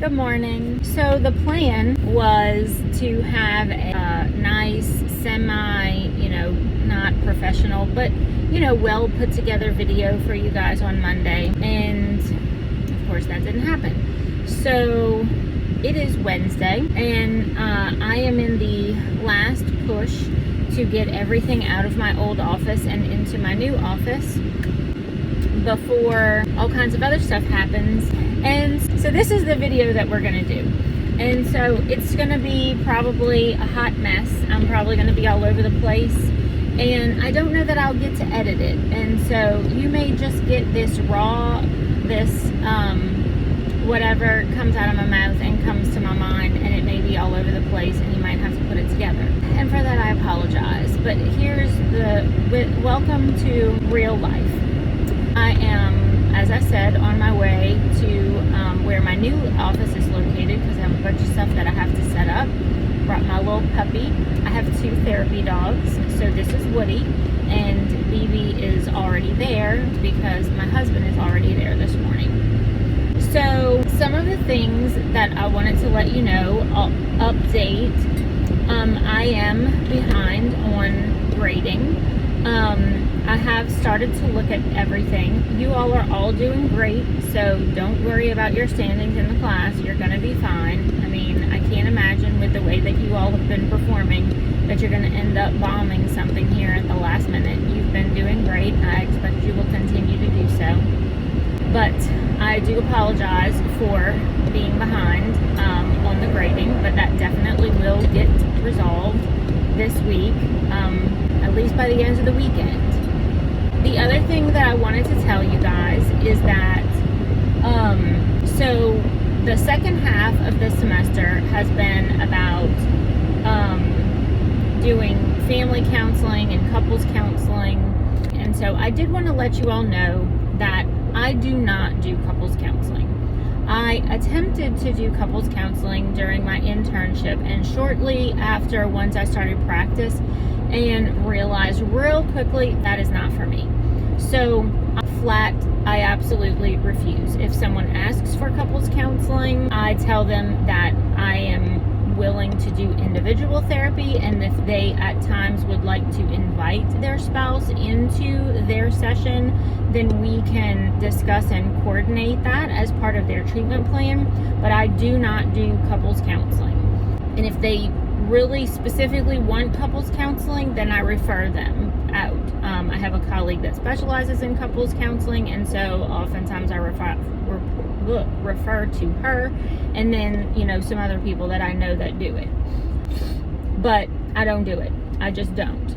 Good morning. So the plan was to have a nice semi, not professional, but well put together video for you guys on Monday. And of course that didn't happen. So it is Wednesday and I am in the last push to get everything out of my old office and into my new office before all kinds of other stuff happens. And so this is the video that we're gonna do. And so it's gonna be probably a hot mess. I'm probably gonna be all over the place. And I don't know that I'll get to edit it. And so you may just get this raw, whatever comes out of my mouth and comes to my mind, and it may be all over the place and you might have to put it together. And for that I apologize. But here's welcome to real life. I am, as I said, on my way to where my new office is located because I have a bunch of stuff that I have to set up. Brought my little puppy. I have 2 therapy dogs. So this is Woody, and BB is already there because my husband is already there this morning. So some of the things that I wanted to let you know, update. I am behind on grading. I have started to look at everything. You all are all doing great, so don't worry about your standings in the class. You're going to be fine. I mean, I can't imagine with the way that you all have been performing that you're going to end up bombing something here at the last minute. You've been doing great. I expect you will continue to do so. But I do apologize for being behind on the grading, but that definitely will get resolved this week, at least by the end of the weekend. The other thing that I wanted to tell you guys is that, so the second half of this semester has been about doing family counseling and couples counseling. And so I did want to let you all know that I do not do couples counseling. I attempted to do couples counseling during my internship and shortly after, once I started practice, and realized real quickly that is not for me. So I absolutely refuse. If someone asks for couples counseling, I tell them that I am willing to do individual therapy, and if they at times would like to invite their spouse into their session, then we can discuss and coordinate that as part of their treatment plan. But I do not do couples counseling. And if they really specifically want couples counseling, then I refer them out. I have a colleague that specializes in couples counseling, and so oftentimes I refer to her, and then some other people that I know that do it. But I don't do it. I just don't.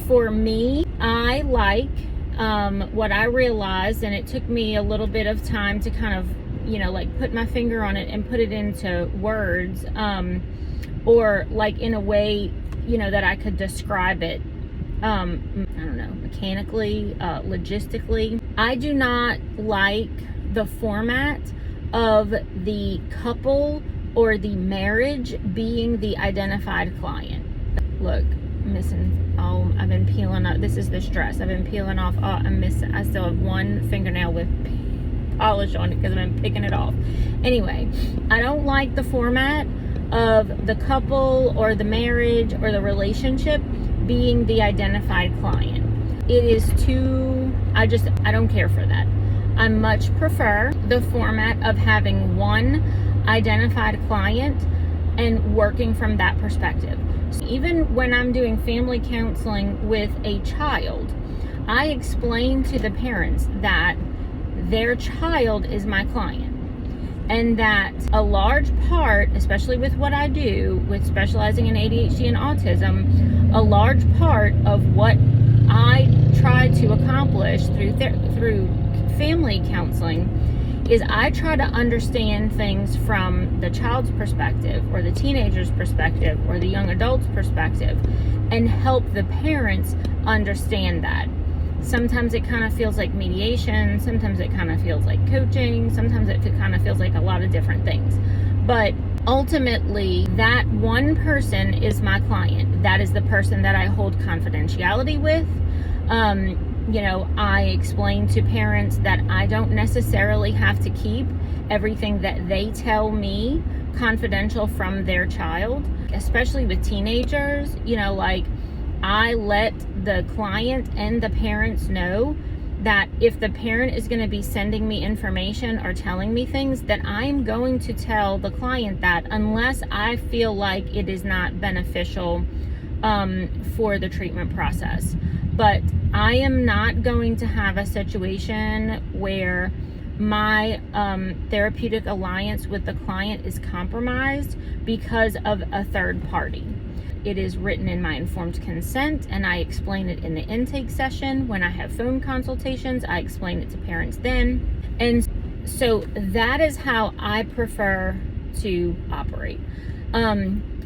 For me, I like what I realized, and it took me a little bit of time to kind of put my finger on it and put it into words, or in a way that I could describe it, I don't know, mechanically, logistically. I do not like the format of the couple or the marriage being the identified client. Look, I've been peeling off. This is the stress. I've been peeling off. I still have one fingernail with polish on it because I've been picking it off. Anyway, I don't like the format of the couple or the marriage or the relationship being the identified client. It is I don't care for that. I much prefer the format of having one identified client and working from that perspective. So even when I'm doing family counseling with a child, I explain to the parents that their child is my client. And that a large part, especially with what I do, with specializing in ADHD and autism, a large part of what I try to accomplish through family counseling is I try to understand things from the child's perspective, or the teenager's perspective, or the young adult's perspective, and help the parents understand that. Sometimes it kind of feels like mediation, sometimes it kind of feels like coaching, sometimes it kind of feels like a lot of different things. But ultimately, that one person is my client. That is the person that I hold confidentiality with. I explain to parents that I don't necessarily have to keep everything that they tell me confidential from their child, especially with teenagers. Like, I let the client and the parents know that if the parent is going to be sending me information or telling me things, that I'm going to tell the client that, unless I feel like it is not beneficial for the treatment process. But I am not going to have a situation where my therapeutic alliance with the client is compromised because of a third party. It is written in my informed consent, and I explain it in the intake session. When I have phone consultations, I explain it to parents then. And so that is how I prefer to operate.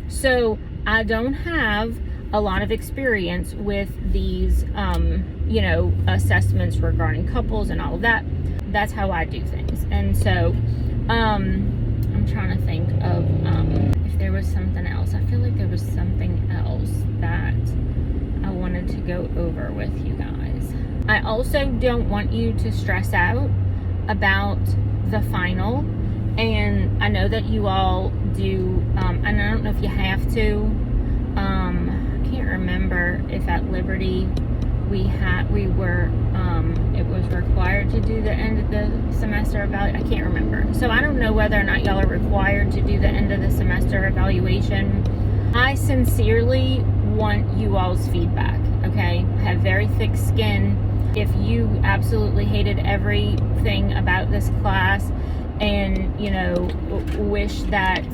So I don't have a lot of experience with these, assessments regarding couples and all of that. That's how I do things. And so, I'm trying to think of if there was something else. I feel like there was something else that I wanted to go over with you guys. I also don't want you to stress out about the final. And I know that you all do, and I don't know if you have to. I can't remember if at Liberty it was required to do the end of the semester evaluation. I can't remember. So I don't know whether or not y'all are required to do the end of the semester evaluation. I sincerely want you all's feedback, okay? I have very thick skin. If you absolutely hated everything about this class and, wish that,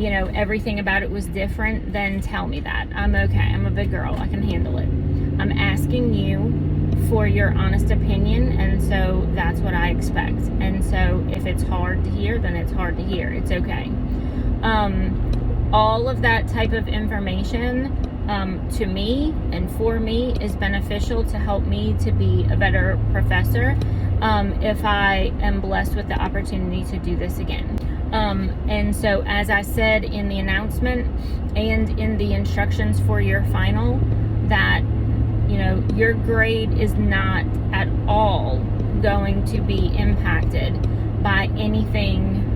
everything about it was different, then tell me that. I'm okay. I'm a big girl. I can handle it. I'm asking you for your honest opinion, and so that's what I expect. And so if it's hard to hear, then it's hard to hear. It's okay. All of that type of information to me and for me is beneficial to help me to be a better professor if I am blessed with the opportunity to do this again. And so, as I said in the announcement and in the instructions for your final, that your grade is not at all going to be impacted by anything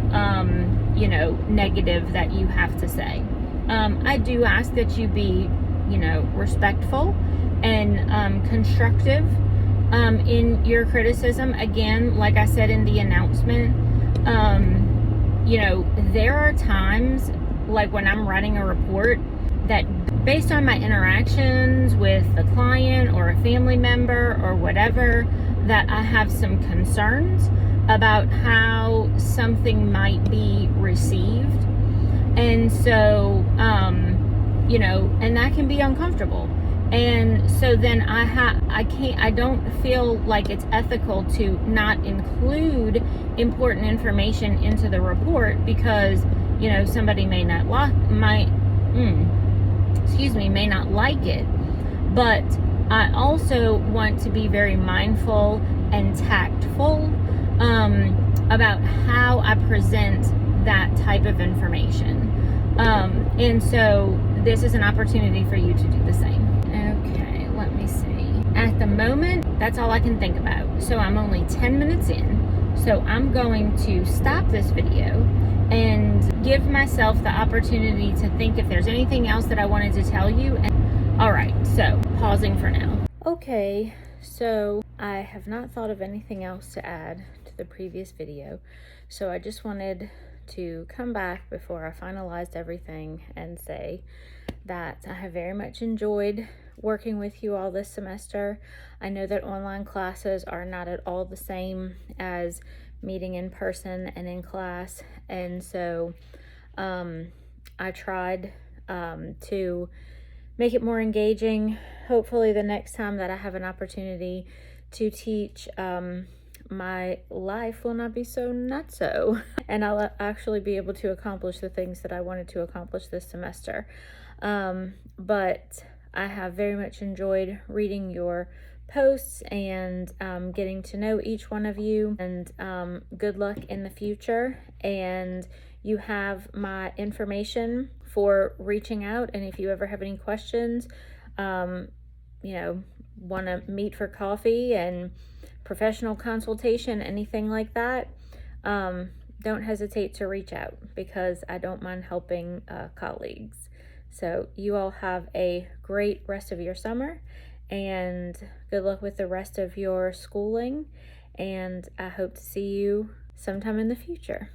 negative that you have to say. I do ask that you be respectful and constructive in your criticism. Again, like I said in the announcement, there are times, like when I'm writing a report, that based on my interactions with the client or a family member or whatever, that I have some concerns about how something might be received. And so, and that can be uncomfortable. And so then I don't feel like it's ethical to not include important information into the report because, somebody may not may not like it. But I also want to be very mindful and tactful about how I present that type of information. And so this is an opportunity for you to do the same. Okay, let me see. At the moment, that's all I can think about. So I'm only 10 minutes in. So I'm going to stop this video and give myself the opportunity to think if there's anything else that I wanted to tell you. All right, so pausing for now. Okay, so I have not thought of anything else to add to the previous video. So I just wanted to come back before I finalized everything and say that I have very much enjoyed working with you all this semester. I know that online classes are not at all the same as meeting in person and in class, and so I tried to make it more engaging. Hopefully the next time that I have an opportunity to teach, my life will not be so nutso, and I'll actually be able to accomplish the things that I wanted to accomplish this semester. But I have very much enjoyed reading your posts and getting to know each one of you, and good luck in the future. And you have my information for reaching out, and if you ever have any questions, want to meet for coffee and professional consultation, anything like that, don't hesitate to reach out, because I don't mind helping colleagues. So you all have a great rest of your summer, and good luck with the rest of your schooling, and I hope to see you sometime in the future.